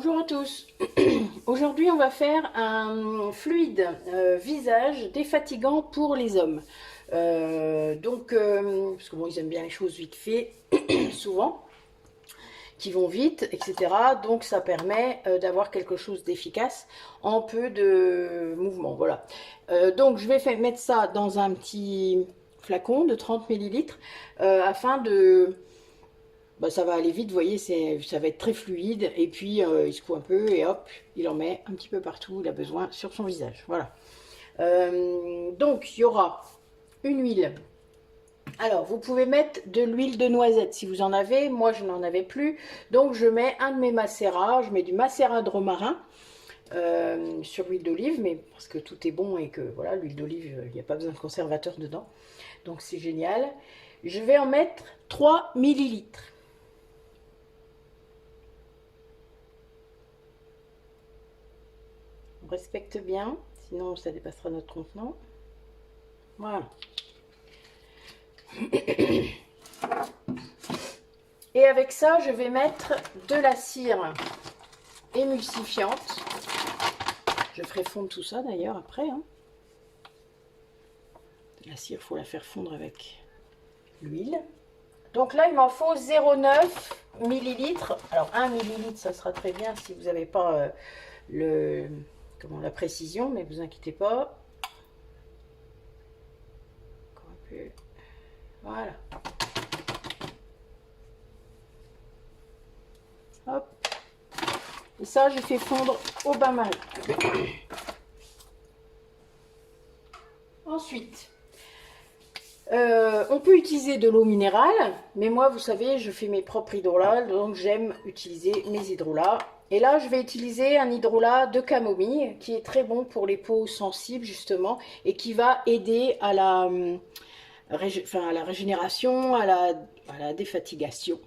Bonjour à tous. Aujourd'hui, on va faire un fluide visage défatigant pour les hommes. Parce que bon, ils aiment bien les choses vite fait, souvent, qui vont vite, etc. Donc, ça permet d'avoir quelque chose d'efficace en peu de mouvement. Voilà. Donc, je vais mettre ça dans un petit flacon de 30 millilitres afin de ça va aller vite, vous voyez, ça va être très fluide. Et puis, il secoue un peu et hop, il en met un petit peu partout où il a besoin sur son visage. Voilà. Donc, il y aura une huile. Alors, vous pouvez mettre de l'huile de noisette si vous en avez. Moi, je n'en avais plus. Donc, je mets un de mes macérats. Je mets du macérat de romarin sur l'huile d'olive, mais parce que tout est bon et que, voilà, l'huile d'olive, il n'y a pas besoin de conservateur dedans. Donc, c'est génial. Je vais en mettre 3 millilitres. On respecte bien, sinon ça dépassera notre contenant. Voilà. Et avec ça, je vais mettre de la cire émulsifiante. Je ferai fondre tout ça d'ailleurs après. La cire, il faut la faire fondre avec l'huile. Donc là, il m'en faut 0,9 millilitres. Alors 1 millilitre, ça sera très bien si vous n'avez pas la précision, mais vous inquiétez pas. Encore un peu. Voilà. Hop. Et ça, je fais fondre au bain-marie. Ensuite, on peut utiliser de l'eau minérale, mais moi, vous savez, je fais mes propres hydrolats, donc j'aime utiliser mes hydrolats. Et là, je vais utiliser un hydrolat de camomille qui est très bon pour les peaux sensibles, justement, et qui va aider à la régénération, à la défatigation.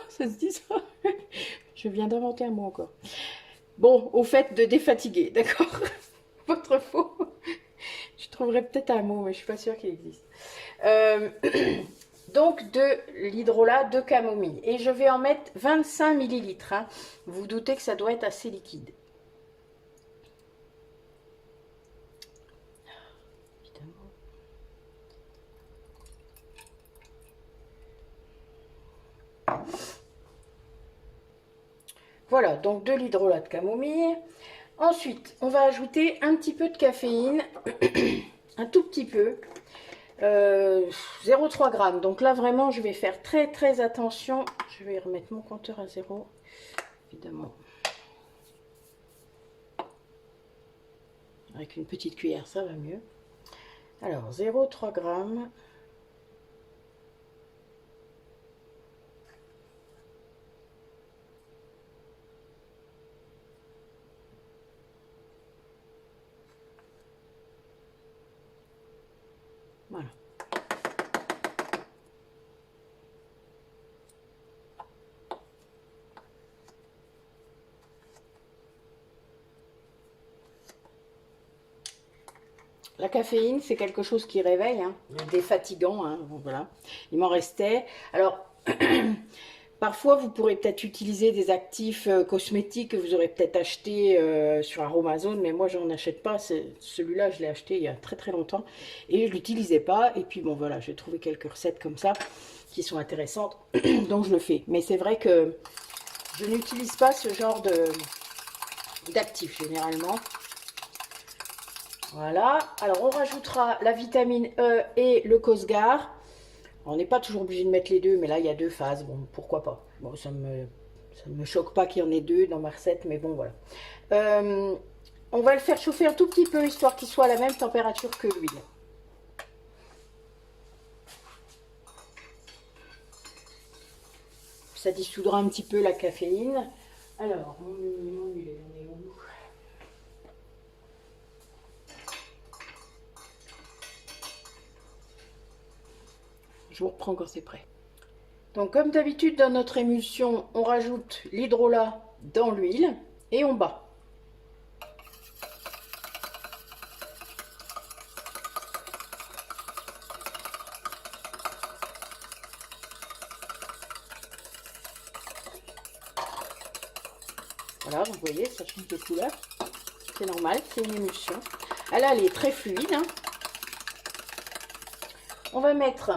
Ça se dit ça? Je viens d'inventer un mot encore. Bon, au fait de défatiguer, d'accord? Votre faux. Je trouverai peut-être un mot, mais je suis pas sûre qu'il existe. Donc de l'hydrolat de camomille. Et je vais en mettre 25 millilitres. Vous vous doutez que ça doit être assez liquide. Évidemment. Voilà, donc de l'hydrolat de camomille. Ensuite, on va ajouter un petit peu de caféine, un tout petit peu, 0,3 g. Donc là, vraiment, je vais faire très très attention. Je vais remettre mon compteur à 0, évidemment. Avec une petite cuillère, ça va mieux. Alors, 0,3 g. Voilà. La caféine, c'est quelque chose qui réveille, défatigant, voilà. Il m'en restait. Alors, parfois, vous pourrez peut-être utiliser des actifs cosmétiques que vous aurez peut-être acheté sur Aromazone, mais moi, je n'en achète pas. Celui-là, je l'ai acheté il y a très très longtemps et je ne l'utilisais pas. Et puis, bon, voilà, j'ai trouvé quelques recettes comme ça qui sont intéressantes, donc je le fais. Mais c'est vrai que je n'utilise pas ce genre d'actifs généralement. Voilà, alors on rajoutera la vitamine E et le Cosgar. On n'est pas toujours obligé de mettre les deux, mais là il y a deux phases, bon pourquoi pas. Bon, ça ne me choque pas qu'il y en ait deux dans ma recette, mais bon voilà. On va le faire chauffer un tout petit peu, histoire qu'il soit à la même température que l'huile. Ça dissoudra un petit peu la caféine. Alors, mon huile, on est où? Je vous reprends quand c'est prêt. Donc comme d'habitude dans notre émulsion, on rajoute l'hydrolat dans l'huile et on bat. Voilà, vous voyez, ça change de couleur. C'est normal, c'est une émulsion. Là, elle est très fluide. Hein. On va mettre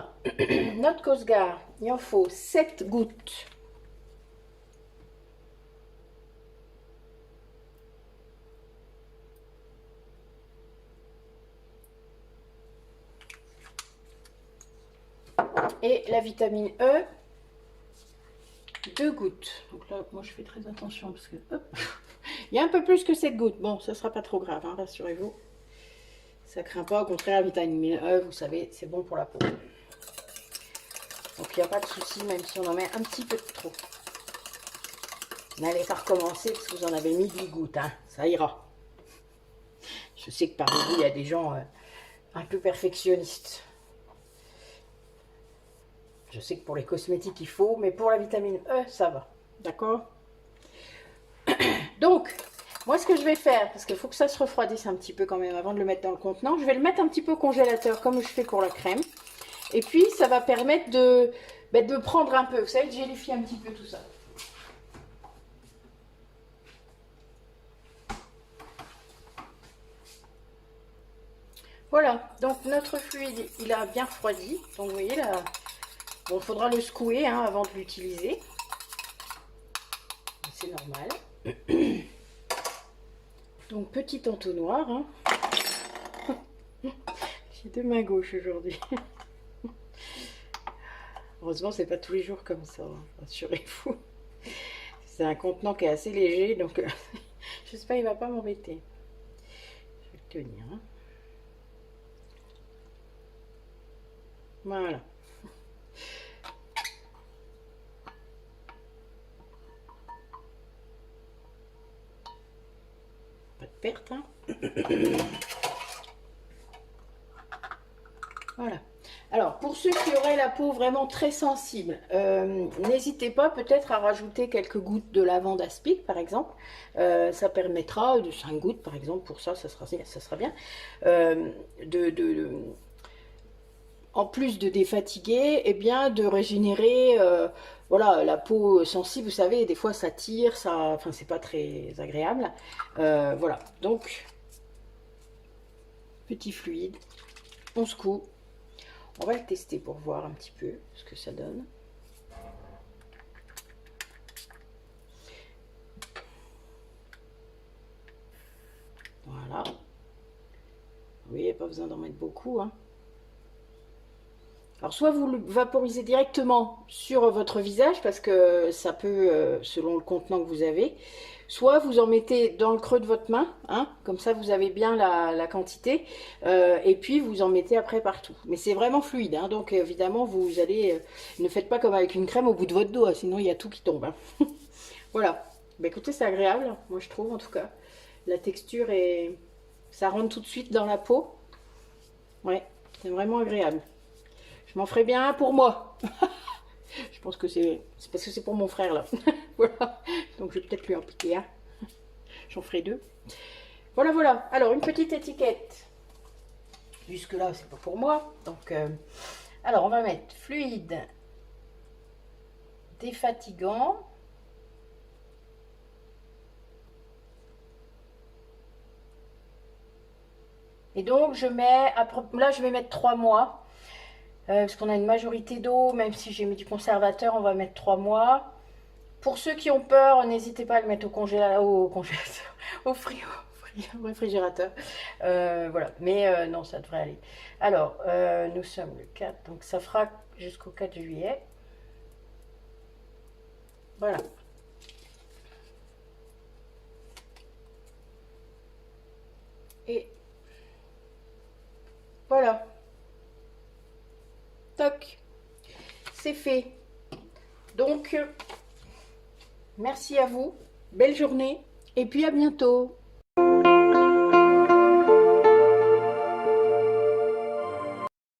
notre Cosgar. Il en faut 7 gouttes. Et la vitamine E, 2 gouttes. Donc là, moi je fais très attention parce que hop, il y a un peu plus que 7 gouttes. Bon, ça sera pas trop grave, hein, rassurez-vous. Ça craint pas, au contraire, la vitamine E, vous savez, c'est bon pour la peau. Donc il n'y a pas de souci, même si on en met un petit peu de trop. N'allez pas recommencer parce que vous en avez mis 10 gouttes, hein, ça ira. Je sais que parmi vous, il y a des gens un peu perfectionnistes. Je sais que pour les cosmétiques, il faut, mais pour la vitamine E, ça va. D'accord? Donc, moi, ce que je vais faire, parce qu'il faut que ça se refroidisse un petit peu quand même avant de le mettre dans le contenant, je vais le mettre un petit peu au congélateur, comme je fais pour la crème. Et puis, ça va permettre de prendre un peu, vous savez, de gélifier un petit peu tout ça. Voilà, donc notre fluide, il a bien refroidi. Donc, vous voyez, là... Bon, il faudra le secouer hein, avant de l'utiliser. C'est normal. Donc, petit entonnoir. Hein. J'ai 2 mains gauches aujourd'hui. Heureusement, c'est pas tous les jours comme ça, hein, rassurez-vous. C'est un contenant qui est assez léger, donc j'espère qu'il ne va pas m'embêter. Je vais le tenir. Hein. Voilà. Pas de perte. Hein. Voilà. Alors, pour ceux qui auraient la peau vraiment très sensible, n'hésitez pas peut-être à rajouter quelques gouttes de lavande aspic, par exemple. Ça permettra, de 5 gouttes par exemple, pour ça, ça sera bien, en plus de défatiguer, eh bien, de régénérer voilà, la peau sensible, vous savez, des fois ça tire, enfin, c'est pas très agréable. Voilà, donc, petit fluide, on secoue. On va le tester pour voir un petit peu ce que ça donne. Voilà. Vous voyez, pas besoin d'en mettre beaucoup. Hein. Alors, soit vous le vaporisez directement sur votre visage, parce que ça peut, selon le contenant que vous avez, soit vous en mettez dans le creux de votre main, hein, comme ça vous avez bien la quantité, et puis vous en mettez après partout. Mais c'est vraiment fluide, hein, donc évidemment vous allez, ne faites pas comme avec une crème au bout de votre doigt, sinon il y a tout qui tombe. Hein. Voilà, bah, écoutez, c'est agréable, moi je trouve en tout cas. La texture est, ça rentre tout de suite dans la peau. Ouais, c'est vraiment agréable. Je m'en ferai bien un pour moi. Je pense que c'est parce que c'est pour mon frère là. Voilà. Donc je vais peut-être lui en piquer un. J'en ferai 2. Voilà, voilà. Alors une petite étiquette. Jusque là, c'est pas pour moi. Donc, alors on va mettre fluide défatigant. Et donc je mets, là je vais mettre 3 mois. Parce qu'on a une majorité d'eau, même si j'ai mis du conservateur, on va mettre 3 mois. Pour ceux qui ont peur, n'hésitez pas à le mettre au congélateur, au réfrigérateur. Voilà, mais non, ça devrait aller. Alors, nous sommes le 4, donc ça fera jusqu'au 4 juillet. Voilà. Et voilà. Toc, c'est fait. Donc, merci à vous, belle journée, et puis à bientôt.